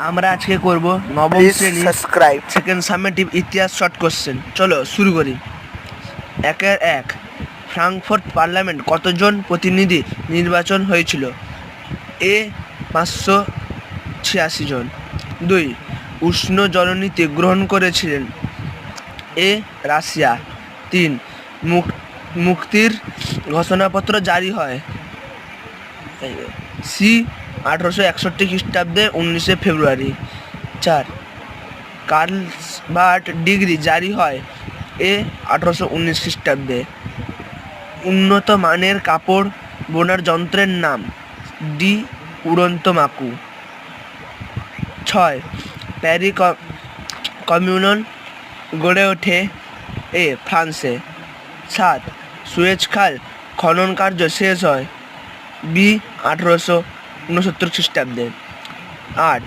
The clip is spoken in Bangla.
আমরা আজকে করব নবম Please শ্রেণী subscribe. সেকেন্ড সামেটিভ ইতিহাস শর্ট কোশ্চেন। চলো শুরু করি। একের এক, ফ্রাঙ্কফুর্ট পার্লামেন্ট কতজন প্রতিনিধি নির্বাচন হয়েছিল? এ 586 জন। 2, উষ্ণ জলনীতি গ্রহণ করেছিলেন? এ রাশিয়া। 3, মুক্তির ঘোষণাপত্র জারি হয়? সি 1861 খ্রিস্টাব্দে 19 ফেব্রুয়ারি। 4, কার্লসবার্ট ডিগ্রি জারি হয়? এ 1819 খ্রিস্টাব্দে। উন্নত মানের কাপড় বোনার যন্ত্রের নাম? ডি উড়ন্ত মাকু। 6, প্যারি কমিউন গড়ে ওঠে? এ ফ্রান্সে। 7, সুয়েজ খাল খনন কার্য শেষ হয়? বি 1869 খ্রিস্টাব্দে। 8,